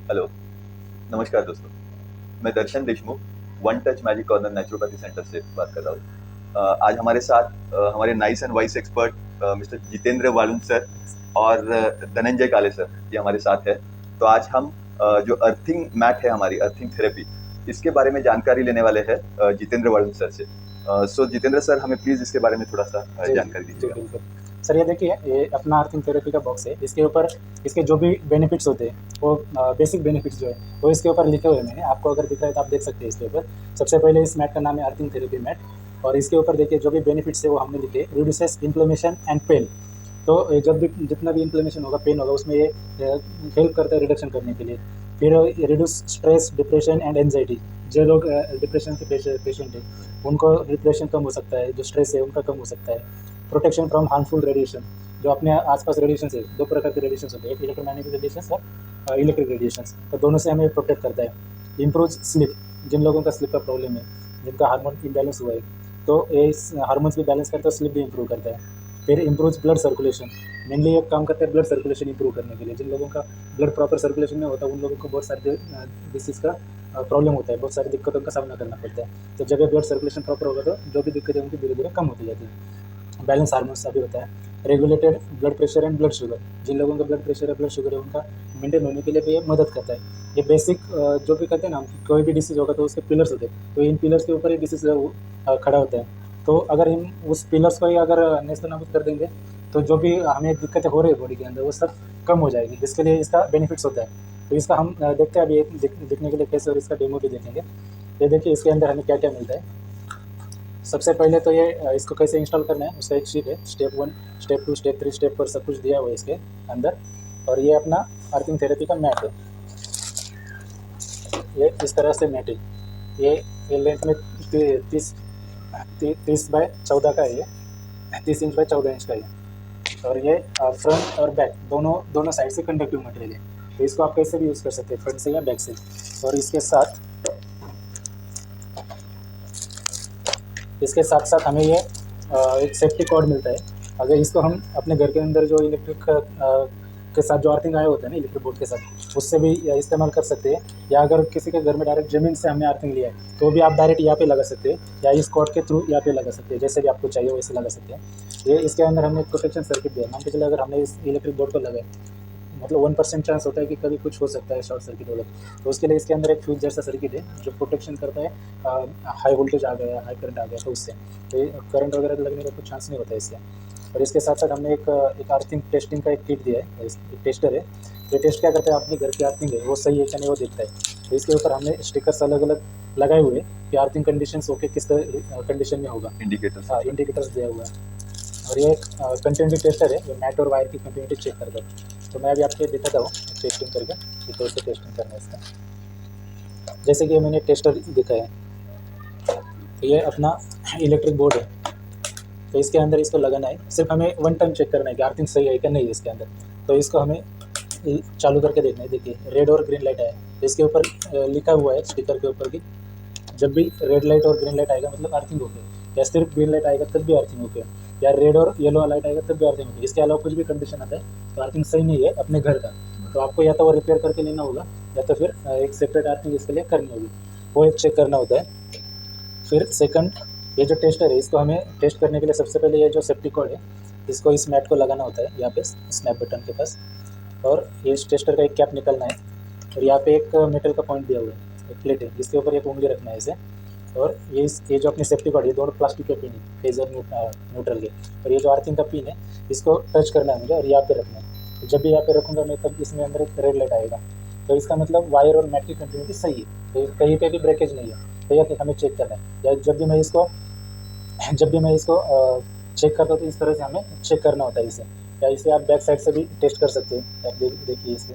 Hello, नमस्कार दोस्तों। मैं Darshan Deshmukh, one touch magic corner naturopathy centre से बात कर रहा हूँ। आज हमारे साथ हमारे nice and wise expert mister Jitendra Walun sir और धनंजय काले सर ये हमारे साथ है। तो आज हम जो अर्थिंग मैट है हमारी अर्थिंग थेरेपी इसके बारे में जानकारी लेने वाले हैं जितेंद्र वालुन सर से। सो जितेंद्र सर हमें प्लीज़ इसके बारे में थोड़ा-सा जी, जी। जानकारी जी, दीजिएगा। बिल्कुल। सर ये देखिए, ये अपना अर्थिंग थेरेपी का बॉक्स है। इसके ऊपर इसके जो भी बेनिफिट्स होते हैं, वो बेसिक बेनिफिट्स जो है, वो इसके ऊपर लिखे हुए हैं मैंने। आपको अगर दिख रहा है तो आप देख सकते हैं इसके ऊपर। सबसे पहले इस मैट का नाम है अर्थिंग थेरेपी मैट, और इसके ऊपर देखिए जो भी बेनिफिट्स है वो हमने लिखे, रिड्यूसेस इन्फ्लेमेशन एंड पेन। तो जब भी जितना भी इन्फ्लेमेशन होगा, पेन होगा, उसमें ये हेल्प करता है रिडक्शन करने के लिए। फिर reduce stress, depression and anxiety. जो लोग डिप्रेशन के पेशेंट हैं, उनको डिप्रेशन कम हो सकता है, जो स्ट्रेस है उनका कम हो सकता है। Protection from harmful radiation. जो अपने आसपास रेडिएशन है, दो प्रकार के रेडिएशन होते हैं, एक इलेक्ट्रोमैग्नेटिक रेडिएशन और इलेक्ट्रिक रेडिएशन। तो दोनों से हमें प्रोटेक्ट करता है। Improve sleep. जिन लोगों का स्लीप का प्रॉब्लम है, जिनका हार्मोन इम्बैलेंस हुआ है, तो ये इस हार्मोन्स भी बैलेंस करता है, स्लीप भी इंप्रूव करता है। फिर इम्प्रूव ब्लड सर्कुलेशन। मेनली ये काम करता है ब्लड सर्कुलेशन इंप्रूव करने के लिए। जिन लोगों का ब्लड प्रॉपर सर्कुलेशन में होता है, उन लोगों को बहुत सारे डिसीज़ का प्रॉब्लम होता है, बहुत सारी दिक्कतों का सामना करना पड़ता है। तो जब ये ब्लड सर्कुलेशन प्रॉपर होगा, तो जो भी दिक्कतें उनकी धीरे धीरे कम होती जाती है। बैलेंस हार्मोन्स अभी बताया। Regulated blood pressure and blood sugar. जिन लोगों का ब्लड प्रेशर है, ब्लड शुगर है, उनका मेंटेन होने के लिए भी ये मदद करता है। ये बेसिक जो भी कहते हैं ना, कोई भी डिसीज़ होगा तो उसके पिलर्स होते हैं, तो इन पिलर्स के ऊपर ये डिसीज़ खड़ा होता है। तो अगर हम उस पिलर्स को ही अगर नेस्तनाबूद कर देंगे, तो जो भी हमें दिक्कतें हो रही है बॉडी के अंदर, वो सब कम हो जाएगी। जिसके लिए इसका बेनिफिट्स होता है। तो इसका हम देखते हैं अभी एक दिखने के लिए कैसे, और इसका डेमो भी देखेंगे। ये देखिए इसके अंदर हमें क्या क्या मिलता है। सबसे पहले तो ये इसको कैसे इंस्टॉल करना है उसका एक शीट है। स्टेप 1, स्टेप 2, स्टेप 3, स्टेप 4 सब कुछ दिया हुआ है इसके अंदर। और ये अपना अर्थिंग थेरेपी का मैट है। ये इस तरह से मैट है। ये लेंथ में 30 बाय 14 का है। ये 30 इंच बाय 14 इंच का है। और ये फ्रंट और बैक दोनों दोनों साइड से कंडक्टिव मटेरियल है। तो इसको आप कैसे भी यूज़ कर सकते हैं, फ्रंट से या बैक से। और इसके साथ साथ हमें ये एक सेफ्टी कॉर्ड मिलता है। अगर इसको हम अपने घर के अंदर जो इलेक्ट्रिक के साथ जो अर्थिंग आए होते हैं ना, इलेक्ट्रिक बोर्ड के साथ, उससे भी इस्तेमाल कर सकते हैं। या अगर किसी के घर में डायरेक्ट ज़मीन से हमने अर्थिंग लिया है, तो भी आप डायरेक्ट यहाँ पे लगा सकते हैं, या इस कॉर्ड के थ्रू यहाँ पे लगा सकते हैं। जैसे भी आपको चाहिए वैसे लगा सकते हैं। ये इसके अंदर हमने एक प्रोटेक्शन सर्किट दिया है। मान के चले अगर हमने इस इलेक्ट्रिक बोर्ड को लगाए, मतलब 1% चांस होता है कि कभी कुछ हो सकता है, शॉर्ट सर्किट वगैरह। तो उसके लिए इसके अंदर एक फ्यूज जैसा सर्किट है जो प्रोटेक्शन करता है। हाई वोल्टेज आ गया, हाई करंट आ गया, तो उससे तो करंट वगैरह लगने का कुछ चांस नहीं होता है इससे। और इसके साथ साथ हमने एक अर्थिंग टेस्टिंग का एक किट दिया है, एक टेस्टर है। ये टेस्ट क्या करता है, अपनी घर की अर्थिंग है वो सही है क्या नहीं, वो देखता है। तो इसके ऊपर हमने स्टिकर्स अलग अलग लगाए हुए हैं कि अर्थिंग कंडीशंस ओके किस कंडीशन में होगा। इंडिकेटर्स। हाँ, इंडिकेटर्स दिया हुआ है। और ये एक कंटिन्यूटी टेस्टर है जो मैट और वायर की कंटिन्यूटी चेक करता है। तो मैं अभी आपको दिखाता हूँ टेस्टिंग करके कि कैसे टेस्टिंग करना है इसका। जैसे कि मैंने टेस्टर दिखा है, तो ये अपना इलेक्ट्रिक बोर्ड है। तो इसके अंदर इसको लगाना है। सिर्फ हमें वन टाइम चेक करना है कि अर्थिंग सही है क्या नहीं है इसके अंदर। तो इसको हमें चालू करके देखना है। देखिए रेड और ग्रीन लाइट आया, तो इसके ऊपर लिखा हुआ है स्टिकर के ऊपर कि जब भी रेड लाइट और ग्रीन लाइट आएगा मतलब अर्थिंग ओके, या सिर्फ ग्रीन लाइट आएगा तब भी अर्थिंग ओके, या रेड और येलो लाइट आएगा तब भी अर्थिंग ओके। इसके अलावा कुछ भी कंडीशन आता है तो अर्थिंग सही नहीं है अपने घर का, तो आपको या तो वो रिपेयर करके लेना होगा, या तो फिर एक सेपरेट अर्थिंग इसके लिए करनी होगी। वो एक चेक करना होता है। फिर सेकंड, ये जो टेस्टर है इसको हमें टेस्ट करने के लिए सबसे पहले ये जो सेफ्टी कोड है, इसको इस मैट को लगाना होता है यहाँ पे स्नैप बटन के पास। और ये इस टेस्टर का एक कैप निकलना है। और यहाँ पे एक मेटल का पॉइंट दिया हुआ है, एक प्लेट है जिसके ऊपर एक उंगली रखना है इसे। और ये जो अपनी सेफ्टी कोड, ये दोनों प्लास्टिक के पिन है, फेजर न्यूट्रल के। और ये जो अर्थिंग का पिन है, इसको टच करना है मुझे और यहाँ पे रखना है। तो जब भी यहाँ पे रखूँगा मैं, तब इसमें अंदर एक रेड लाइट आएगा। तो इसका मतलब वायर और मैट की कंटिन्यूटी सही है, तो कहीं पे भी ब्रेकेज नहीं है। तो यह हमें चेक करना है। या जब भी मैं इसको चेक करता हूँ, तो इस तरह से हमें चेक करना होता है इसे। या इसे आप बैक साइड से भी टेस्ट कर सकते हैं। आप देखिए इसे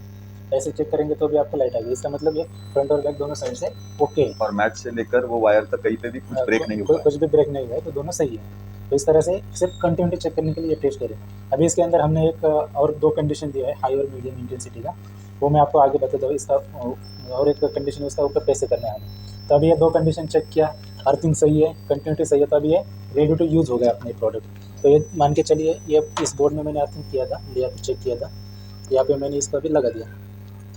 ऐसे चेक करेंगे तो भी आपको लाइट आएगी। इसका मतलब ये फ्रंट और बैक दोनों साइड से ओके है। और मैट से लेकर वो वायर तक कहीं पे भी कुछ ब्रेक नहीं हुआ है। कुछ भी ब्रेक नहीं हुआ है, तो दोनों सही है। तो इस तरह से सिर्फ कंटिन्यूटी चेक करने के लिए ये टेस्ट करें। अभी इसके अंदर हमने एक और दो कंडीशन दिया है, हाई और मीडियम इंटेंसिटी का। वो मैं आपको आगे बताता हूँ। इसका और एक कंडीशन है, उसका ऊपर कैसे करना है हमें। तो अभी ये दो कंडीशन चेक किया, अर्थिंग सही है, कंटिन्यूटी सही है, तो अभी ये रेडी टू यूज़ हो गया अपने प्रोडक्ट। तो ये मान के चलिए, ये इस बोर्ड में मैंने अर्थिंग किया था, लिया था, चेक किया था। यहाँ पे मैंने इसको अभी लगा दिया।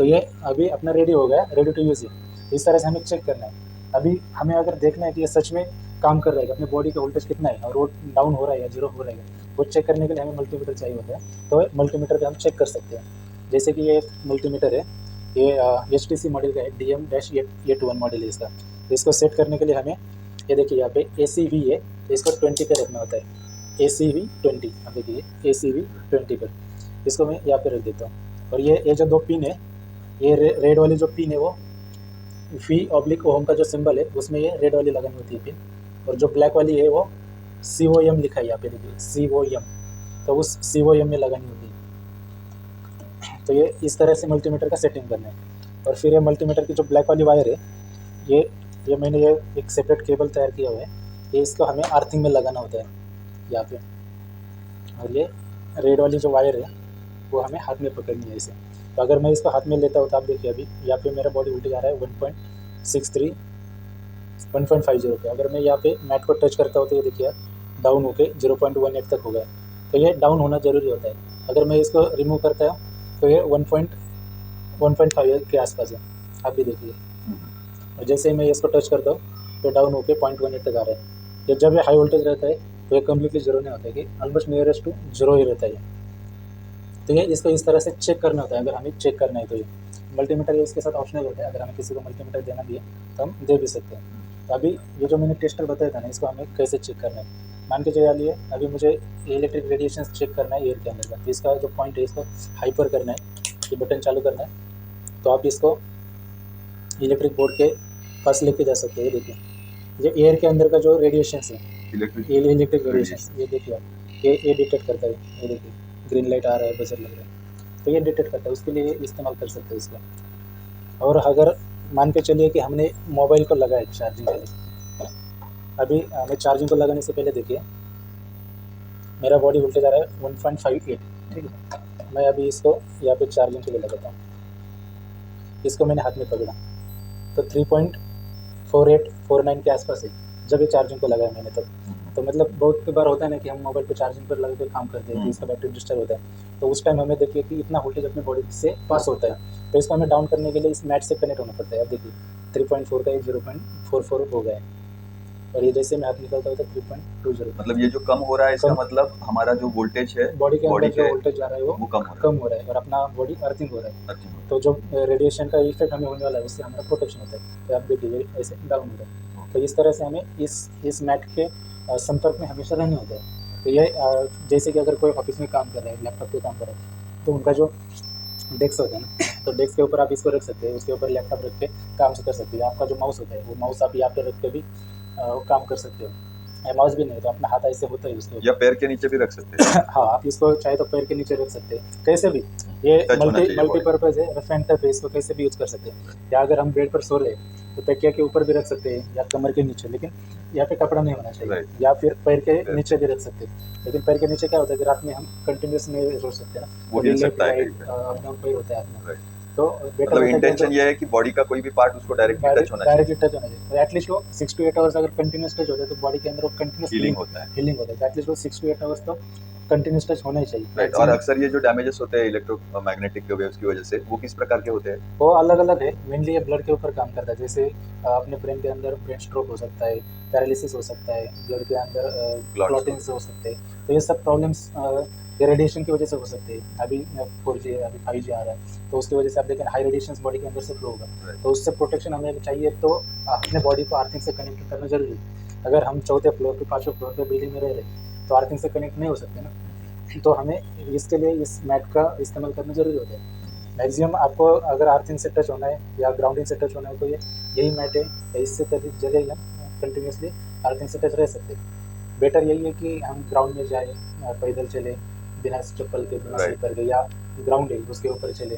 तो ये अभी अपना रेडी हो गया, रेडी टू यूज़ है। इस तरह से हमें चेक करना है। अभी हमें अगर देखना है कि ये सच में काम कर रहा है, कि अपने बॉडी का वोल्टेज कितना है और वो डाउन हो रहा है या जीरो हो रहा है, वो चेक करने के लिए हमें मल्टीमीटर चाहिए होता है। तो मल्टीमीटर पे हम चेक कर सकते हैं। जैसे कि ये एक मल्टीमीटर है, ये HTC मॉडल का है, DM-821 मॉडल है इसका। तो इसको सेट करने के लिए हमें ये देखिए यहाँ पे ACV है, तो इसको 20 पे रखना होता है। ACV 20, अब देखिए ACV 20 पर इसको मैं यहाँ पे रख देता हूँ। और ये जो दो पिन है, ये रेड वाली जो पिन है वो V/ओम का जो सिंबल है उसमें ये रेड वाली लगानी होती है पिन, और जो ब्लैक वाली है वो COM लिखा है यहाँ पे देखिए COM, तो उस COM में लगानी होती है। तो ये इस तरह से मल्टीमीटर का सेटिंग करना है। और फिर ये मल्टीमीटर की जो ब्लैक वाली वायर है, ये मैंने ये एक सेपरेट केबल तैयार किया हुआ है, ये इसको हमें अर्थिंग में लगाना होता है यहाँ पे। और ये रेड वाली जो वायर है वो हमें हाथ में पकड़नी है इसे। तो अगर मैं इसको हाथ में लेता हूँ तो आप देखिए अभी यहाँ पे मेरा बॉडी वोल्टेज आ रहा है 1.63 1.50 पे। अगर मैं यहाँ पे मैट को टच करता हूँ तो ये देखिए डाउन होके 0.18 तक हो गया। तो ये डाउन होना ज़रूरी होता है। अगर मैं इसको रिमूव करता हूँ तो ये 1.5 के आसपास है, आप भी देखिए। और जैसे ही मैं इसको टच करता हूँ तो डाउन होके 0.18 तक आ रहा है। ये जब ये हाई वोल्टेज रहता है तो ये कम्प्लीटली जीरो नहीं होता है, कि ऑलमोस्ट नियरेस्ट टू जीरो ही रहता है। तो ये इसको इस तरह से चेक करना होता है अगर हमें चेक करना है तो। ये मल्टीमीटर ये इसके साथ ऑप्शनल होता है, अगर हमें किसी को मल्टीमीटर देना भी है तो हम दे भी सकते हैं। तो अभी ये जो मैंने टेस्टर बताया था ना, इसको हमें कैसे चेक करना है। मान के चलिए अभी मुझे इलेक्ट्रिक रेडिएशन चेक करना है एयर के अंदर का, तो इसका जो पॉइंट है इसको हाइपर करना है, ये बटन चालू करना है। तो आप इसको इलेक्ट्रिक बोर्ड के पास लेके जा सकते हैं। देखिए ये एयर के अंदर का जो रेडिएशन है, इलेक्ट्रिक रेडिएशन, ये देखिए आप, ये डिटेक्ट करता है। ये देखिए ग्रीन लाइट आ रहा है, बजर लग रहा है, तो ये डिटेक्ट करता है। उसके लिए इस्तेमाल कर सकते हैं इसका। और अगर मान के चलिए कि हमने मोबाइल को लगाया चार्जिंग के लिए, अभी हमें चार्जिंग को लगाने से पहले देखिए मेरा बॉडी वोल्टेज आ रहा है 1.58, ठीक है। मैं अभी इसको यहाँ पे चार्जिंग के लिए लगाता हूँ। इसको मैंने हाथ में पकड़ा तो 3.4849 के आसपास है जब ये चार्जिंग को लगाया मैंने तब। तो मतलब बहुत बार होता है ना कि हम मोबाइल को चार्जिंग पर लगा के काम करते हैं तो इसका बैटरी डिस्टर्ब होता है, तो उस टाइम हमें देखिए कि इतना वोल्टेज अपने बॉडी से पास होता है। तो इसको हमें डाउन करने के लिए इस मैट से कनेक्ट होना पड़ता है। अब देखिए 3.4 का 0.44 हो गया है, और ये जैसे मैं हाथ निकलता होता है 3.20। मतलब ये जो कम हो रहा है इसका मतलब हमारा जो वोल्टेज है बॉडी के अंदर जो वोल्टेज आ रहा है वो कम हो रहा है, और अपना बॉडी अर्थिंग हो रहा है। तो जो रेडिएशन का इफेक्ट हमें होने वाला है उससे हमारा प्रोटेक्शन होता है। तो आप देखिए ऐसे डाउन हो रहा है। तो इस तरह से हमें इस मैट के संपर्क में हमेशा रहने होता है। तो ये जैसे कि अगर कोई ऑफिस में काम कर रहा है, लैपटॉप पे काम कर रहा है, तो उनका जो डेस्क होता है ना, तो डेस्क के ऊपर आप इसको रख सकते हैं, उसके ऊपर लैपटॉप रख के काम कर सकते हैं। आपका जो माउस होता है वो माउस आप यहाँ पे रख के भी काम कर सकते हो। माउस भी नहीं तो अपना हाथ ऐसे होता है उसके ऊपर, या पैर के नीचे भी रख सकते हैं। हाँ, आप इसको चाहे तो पैर के नीचे रख सकते हैं, कैसे भी। ये मल्टीपर्पज़ है, रफ एंड टफ है, इसको कैसे भी यूज़ कर सकते हैं। या अगर हम बेड पर सो रहे हैं तो तकिया के ऊपर भी रख सकते हैं या कमर के नीचे, लेकिन यहाँ पे कपड़ा नहीं होना चाहिए। या फिर पैर के नीचे भी रख सकते हैं, लेकिन पैर के नीचे क्या होता है कि रात में हम कंटिन्यूस नहीं सो सकते ना, वो हिल सकता है, अप डाउन पैर होता है हाथ में। तो मतलब इंटेंशन ये है कि बॉडी का कोई भी पार्ट उसको डायरेक्टली टच होना चाहिए। तो एटलीस्ट वो 6 to 8 आवर्स अगर कंटिन्यूस टच होता है तो बॉडी के अंदर वो कंटिन्यूस हीलिंग होता है। तो एटलीस्ट वो 6 to 8 आवर्स तो कंटिन्यूस टच होना ही चाहिए। राइट। और अक्सर ये जो डैमेजेस होते हैं इलेक्ट्रोमैग्नेटिक वेव्स की वजह से, वो किस प्रकार के होते हैं? वो अलग अलग है। मेनली ये ब्लड के ऊपर काम करता है। जैसे अपने ब्रेन के अंदर ब्रेन स्ट्रोक हो सकता है, पैरालिसिस हो सकता है, ब्लड के अंदर क्लॉटिंग्स हो सकते हैं। तो ये सब प्रॉब्लम्स ये रेडिएशन की वजह से हो सकते हैं। अभी 4G है, अभी 5G आ रहा है, तो उसकी वजह से आप देखें हाई रेडिएशन बॉडी के अंदर से फ्लो होगा। तो उससे प्रोटेक्शन हमें चाहिए, तो अपने बॉडी को अर्थिंग से कनेक्ट करना जरूरी है। अगर हम 4थे फ्लोर पे 5वें फ्लोर पे बिल्डिंग में रह रहे तो अर्थिंग से कनेक्ट नहीं हो सकते ना, तो हमें इसके लिए इस मैट का इस्तेमाल करना जरूरी होता है। मैक्सिमम आपको अगर अर्थिंग से टच होना है या ग्राउंडिंग से टच होना है तो यही मैट है, इससे कभी जगह कंटिन्यूसली अर्थिंग से टच रह सकते हैं। बेटर यही है कि हम ग्राउंड में जाए, पैदल चले बिना चप्पल के, बिना स्लीपर के, या ग्राउंड है उसके ऊपर चले,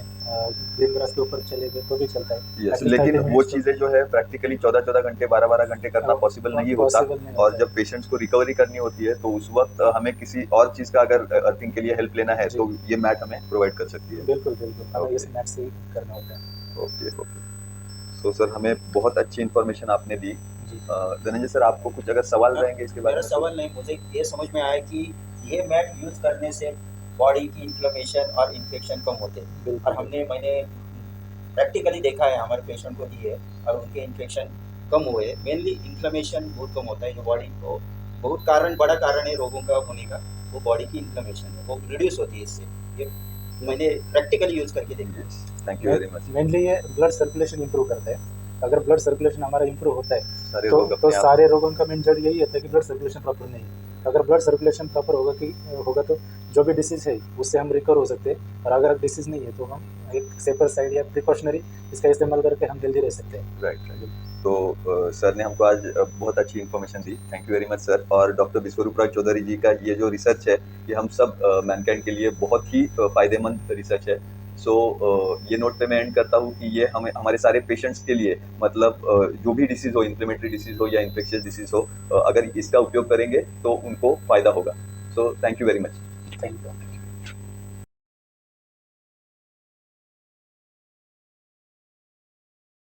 ग्रीन ग्रास के ऊपर चले गए तो भी चलता है। लेकिन वो चीज़ें जो है प्रैक्टिकली 14-14 घंटे 12-12 घंटे करना पॉसिबल नहीं होता, और जब पेशेंट्स को रिकवरी करनी होती है तो उस वक्त हमें किसी और चीज़ का अगर अर्थिंग के लिए हेल्प लेना है तो ये मैट हमें प्रोवाइड कर सकती है। बिल्कुल हमें इस मैट से करना होता है। ओके। सो सर, हमें बहुत अच्छी इन्फॉर्मेशन आपने दी। धनंजय सर, आपको कुछ अगर सवाल रहेंगे इसके बारे में? सवाल नहीं, मुझे ये समझ में आया कि ये मैट यूज़ करने से बॉडी की इन्फ्लेमेशन और इन्फेक्शन कम होते हैं। और मैंने प्रैक्टिकली देखा है, हमारे पेशेंट को दिए और उनके इन्फेक्शन कम हुए। मेनली इन्फ्लेमेशन बहुत कम होता है, जो बॉडी को बहुत बड़ा कारण है रोगों का होने का, वो बॉडी की इन्फ्लेमेशन है, वो रिड्यूस होती है इससे। ये मैंने प्रैक्टिकली यूज़ करके देखा है। Thank you very much. Mainly ये ब्लड सर्कुलेशन इंप्रूव करता है। अगर ब्लड सर्कुलेशन हमारा इंप्रूव होता है सारे तो रोग अपने आप सारे रोगों का मेन जड़ यही होता है कि ब्लड सर्कुलेशन प्रॉपर नहीं है। अगर ब्लड सर्कुलेशन प्रॉपर होगा तो जो भी डिसीज़ है उससे हम रिकवर हो सकते हैं, और अगर डिसीज़ नहीं है तो हम एक सेफर साइड या प्रिकॉशनरी इसका इस्तेमाल करके हम जल्दी रह सकते हैं। राइट। तो सर ने हमको आज बहुत अच्छी information the, thank you very much sir. और डॉक्टर विश्वरूप राज चौधरी जी का ये जो रिसर्च है ये हम सब मैनकाइंड के लिए बहुत ही फायदेमंद रिसर्च है। सो ये नोट पे मैं एंड करता हूँ कि ये हमारे सारे पेशेंट्स के लिए मतलब जो भी डिसीज़ हो, इन्फ्लेमेटरी डिसीज़ हो या इन्फेक्शियस डिसीज़ हो, अगर इसका उपयोग करेंगे तो उनको फ़ायदा होगा। So thank you very much. Thank you.